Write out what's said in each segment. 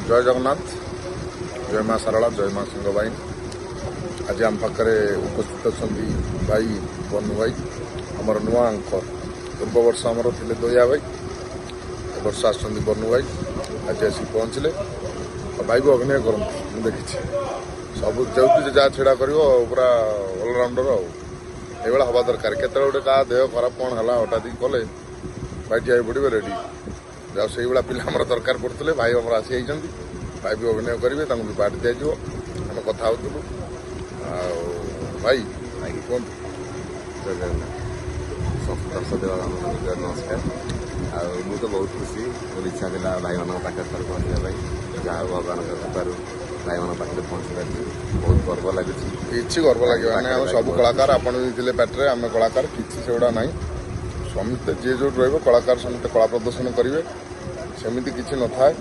जय जगन्नाथ, जय माँ सारला, जय माँ सिंह भाई। आज आम पाखे उपस्थित अच्छा भाई बनु भाई आमर नुआ अंकर पूर्व वर्ष आमर थे दया भाई वर्ष बनु भाई आज आसिक पहुँचले भाई भी अभिनय करते देखी सब जो जहाँ छेड़ा कर पूरा अलराउंडर आउ हवा दरकार केत गोटे क्या देह खराब कौन है हठात कले भाई ठिया पड़े रेडी जाओ से पिला दरकार पड़ते भाई आम आसी जाइए भाई भी अभिनय करेंगे भी पार्ट दिज्व आम कथा हो भाई कौन नमस्कार मु तो बहुत खुशी मोर इच्छा था भाई मान पाखे थर पहुँचा जहाँ भगवान कृपार भाई मान पाखे पहुँची पार्टी बहुत गर्व लगे किसी गर्व लगे आम सब कलाकार आपड़ भी पार्टी आम कलाकार किसी से गुड़ा ना समस्ते जी जो रलाकार समस्ते कला प्रदर्शन करेंगे सेमती किसी न था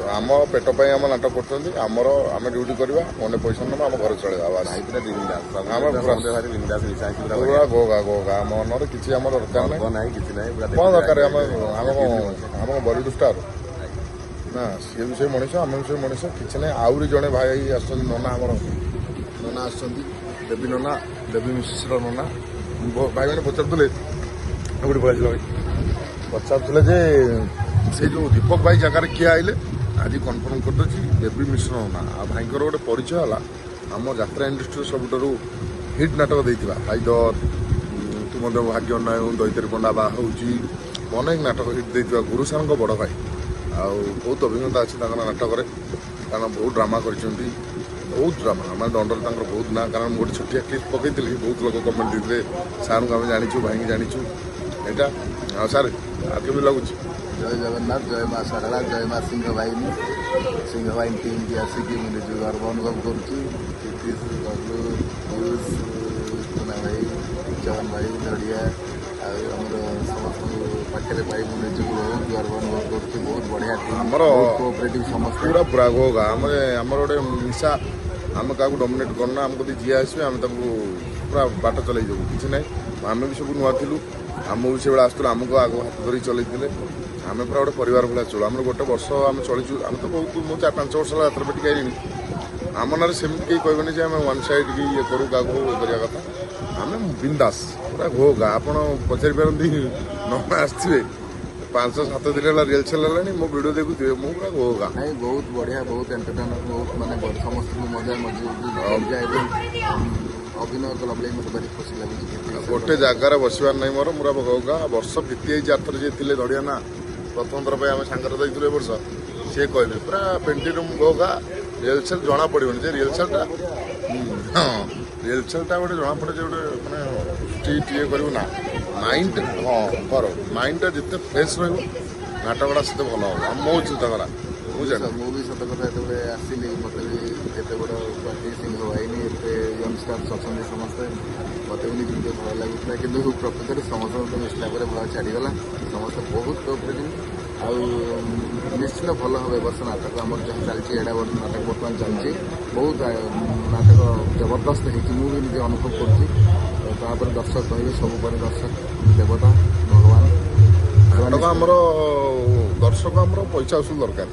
आम पेट पर आम नाटक करमर आम ड्यूटी करवा मने पैसा ना आम घर चले पूरा गोगा गोगा आम मन किसी आम दरकार ना कौन दरकार आम बॉलीवुड स्टार ना सी भी से मनीष आम भी से मनीष किसी ना आहरी जड़े भाई आस नना आमर नना आस देवी नना देवी मिश्र नना भाई मैंने पचारे भाई पचारे जे से जो दीपक भाई जगार किए आइले आज कन्फर्म करदे देवी मिश्र नना आ भाईकर गोटे परिचय है आम यात्रा इंडस्ट्री सबुठू हिट नाटक देता हाइदर तुम भाग्य नाय दैतरी पंडा बाहर अनेक नाटक हिट देता गुरु सार बड़ भाई आउ बहुत अभिज्ञता अच्छी नाटक कारण बहुत ड्रामा कर बहुत ड्रामा आम दंडर बहुत ना कारण गोटे छोटिया क्लिप पकई बहुत लोग कमेंट देते सार को आम जाचु भाई जाचु यहाँ हाँ सार आगे भी लगुच जय जगन्नाथ, जय माँ सारला, जय माँ सिंह भाई टीम की आसिक मुझे गर्व अनुभव करुना भाई जगन भाई दड़िया आमर समस्त पाखे पाई मुझे बहुत गर्व अनुभव कर बहुत बढ़िया आमर कोऑपरेटिव समस्त पूरा पूरा होगा आमर गोटे निशा आम क्या डोमिनेट करना आमको जी आसवे आम पूरा बाट चल किसी ना आम भी सब नुआ थिलु आम भी से आसलु आमको आग हाथ धरी चलते आम पूरा गोटे परिवार भाया चलु आम गोटे वर्ष आम चलीचु आम तो बहुत मुझे 4-5 वर्ष यात्रा पे टिक आम ना सेमती कहीं कहबे जे आम वन साइड की ये करूँ क्या करा कथा आम बिंदास पूरा होगा आप पचारि पारती नना आसवे 5-7 दिन है रिहर्सल है मो वीडियो देखुए मु पूरा होगा नहीं बहुत बढ़िया बहुत एंटरटेनमेंट बहुत माने समस्त मजा मजा अभिनय कला बेले मत भारी खुशी लगे गोटे जगार बसबार नहीं मोर मुरा होगा वर्ष बीती आथर जी थे धड़िया ना प्रथम थर पर आम सांगर जाइए वर्ष सी कहले पूरा पेंटी रूम होगा रिहर्सल जना पड़े रिहर्सलटा हाँ रिहर्सलटा गोटे जना पड़े गोटे मैंने स्ट्रीट ये करूँ ना माइंड हाँ कर माइंडटा जिते फ्रेश नाटकटा से भल हम मो चिंताधारा मुझे सत कथा जो आसली मत भी एत बड़ पार्टी सिंह भाई एत यंगस्टार्स अच्छा समस्ते मत भी निजे भल लगुला कि प्रकृत में समस्त मिसला भल छाड़गला समस्त बहुत कोऑपरेटिव निश्चित भल हम वर्ष नाटक आम जहाँ चलती एडा नाटक बर्तमान चलती बहुत नाटक जबरदस्त होती मुझे निजे अनुभव कर दर्शक कहे सब दर्शक देवता भगवान नाटक आमर दर्शक आमर पैसा वसूल दरकार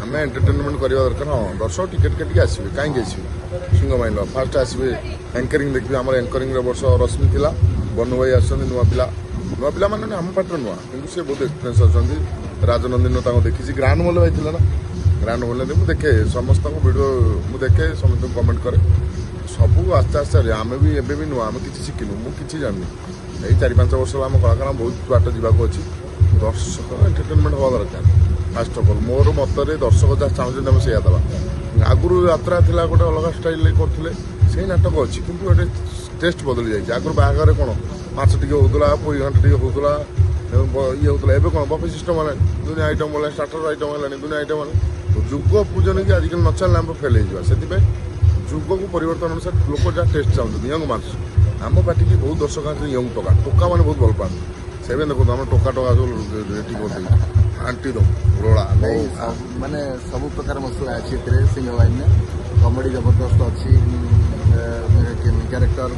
आम एंटरटेनमेंट करवा दरकार हाँ दर्शक टिकेट काटिक आसवे कहीं आसवे सिंह माइंड फास्ट आसवे एंकरिंग देखिए आम एंकरिंग वर्ष रश्मि थी बनु भाई आस नुआ पिला मैंने आम पार्टी नुआ कि सी बहुत एक्सपीरियंस अच्छा राजनंदिन देखी ग्रांड मल भाई ना ग्रांड मल मुझे देखे समस्त वीडियो मुझे देखे समस्त कमेंट करे सब आस्ते आस्ते आम भी एवं भी नुआ आम किसी शिखिनु मुझे जानी यही 4-5 वर्ष आम कलाकार बहुत बाट जावाक अच्छी दर्शक एंटरटेनमेंट हवा दरकार फास्ट अफ अल मोर मतरे दर्शक जहाँ चाहते आम से दवा आगुरी यात्रा थी गोटे अलग स्टाइल करते से नाटक अच्छी कि गोटे टेस्ट बदली जाए आगुरी बाहर कौन माछ टी होता पोई घंटा टी होता ये होता है कौन बफे सिस्टम है दुनिया आइटम बोला स्टार्टर आइटम है दुनिया आइटम है जुग पूजन की आजिकल न चलने आम फेल हो से जुग को परिवर्तन अनुसार लोक जहाँ टेस्ट चाहते यंग मास आम पार्टी की बहुत दर्शक आते यंग टोका मैंने बहुत भल पाते से देखो आम टोका सब रेडी कर आंटी दम रोला माने सब प्रकार मसला अच्छी सिंह वाइन कमेडी जबरदस्त अच्छी କ୍ୟାରେକ୍ଟର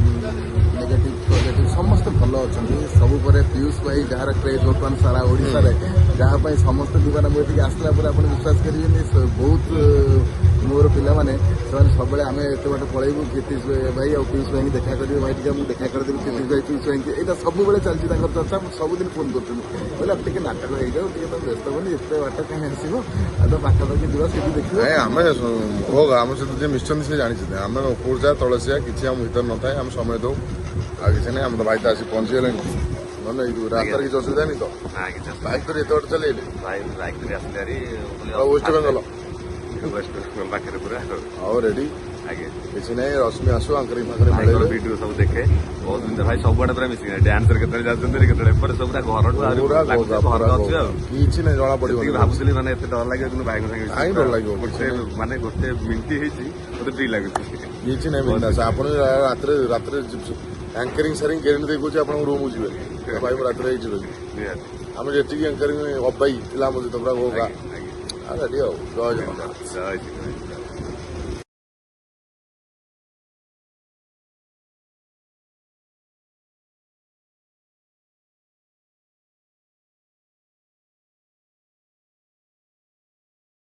ନେଗେଟିଭ ପଜିଟିଭ ସମସ୍ତେ ଭଲ ଅଛନ୍ତି। ସବୁ ପରେ ପିୟୁଷ ଭାଇ ଯାହାର କ୍ରେଜ୍ ବର୍ତ୍ତମାନ ସାରା ଓଡ଼ିଶାରେ, ଯାହା ପାଇଁ ସମସ୍ତେ ଦିବାନା ମୁଁ ଏଠିକି ଆସିଲା ପରେ ଆପଣ ବିଶ୍ୱାସ କରିବେନି, ବହୁତ ମୋର ପିଲାମାନେ ସେମାନେ ସବୁବେଳେ ଆମେ ଏତେ ବାଟ ପଳେଇବୁ କ୍ଷିତୀଶ ଭାଇ ଆଉ ପିୟୁଷ ଭାଇକି ଦେଖା କରିବେ, ଭାଇ ଟିକେ ମୁଁ ଦେଖା କରିଦେବି କ୍ଷିତୀଶ ଭାଇ ପିୟୁଷ ଭାଇକି, ଏଇଟା ସବୁବେଳେ ଚାଲିଛି ତାଙ୍କର ଚର୍ଚ୍ଚା। ମୁଁ ସବୁଦିନ ଫୋନ୍ କରୁଛନ୍ତି, କହିଲେ ଟିକେ ନାଟକ ହେଇଯାଉ, ଟିକେ ତ ବ୍ୟସ୍ତ ହେବନି, ଏତେ ବାଟ କାହିଁ ଆସିବ, ଆଉ ତ ପାଖାପାଖି ଯିବା ସେଠି ଦେଖିବା। ନାଇଁ ଆମେ ଆମ ସହିତ ଯିଏ ମିଶଛନ୍ତି ସେ ଜାଣିଛନ୍ତି, ଆମେ ଉପର ଯା ତଳେ ସିଆ କିଛି ଆମ ଭିତରେ ନଥାଏ, ଆମେ ସମୟ ଦଉ ଆଉ କିଛି ନାହିଁ। ଆମ ତ ଭାଇ ତ ଆସି ପହଞ୍ଚିଗଲେଣି, ନହେଲେ ଏଇ ରାସ୍ତାରେ କିଛି ଅସୁବିଧା ନାହିଁ ତ? ବାଇକ୍ ଧରି ଏତେ ବାଟ ଚଲେଇଲେ ବାଇକ୍ ଧରି ଆସିଲେ ଭାରି ଆଉ ୱେଷ୍ଟ ବେଙ୍ଗଲ ୱେଷ୍ଟ ପାଖରେ ପୁରା ଆଉ ରେଡି ଆଜ୍ଞା। କିଛି ନାହିଁ। ରଶ୍ମି ଆସୁ ଆଙ୍କରିଂ ଫାଙ୍କରିଂ ଭାଇଙ୍କର ମିଳେଇଲେ ଭିଡିଓ ସବୁ ଦେଖେ ବହୁତ ଜିନିଷ ଭାଇ ସବୁଆଡେ ପୁରା ମିଶିକି ଡ୍ୟାନ୍ସରେ କେତେବେଳେ ଯାଉଛନ୍ତି କେତେବେଳେ ଏପଟେ ସବୁ ପୁରା ଘରଠୁ ଆହୁରି ପୁରା ଲାଗୁଛି ଘର ଅଛି ଆଉ କିଛି ନାହିଁ, ଜଣା ଯେତିକି ପଡିବନି। ଭାବୁଥିଲି ମାନେ ଏତେ ଡର ଲାଗିବ କିନ୍ତୁ ଭାଇଙ୍କ ସାଙ୍ଗେ କାହିଁ ଡର ଲାଗିବ? ଗୋଟେ ମିନିଟ୍ ହେଇଛି ମତେ ଫ୍ରି ଲାଗୁଛି। କିଛି ନାହିଁ ବିନ୍ଦାସ। ଆପଣ ରାତିରେ ଆଙ୍କରିଂ ସାରିଂ ଗ୍ୟାରେଣ୍ଟି ଦେଇ କହୁଛି ଆପଣଙ୍କ ରୁମ୍ ଯିବେ, ଭାଇ ମୁଁ ରାତିରେ ହେଇଯିବେ। ନିହାତି ଆମେ ଯେତିକି ଆଙ୍କରିଂ ଅବାଇ ଥିଲା ଆମ ସହିତ ପୁରା ରେଡି ଆଉ। ଜୟ ଜଗନ୍ନାଥ। ଜୟ ଶ୍ରୀ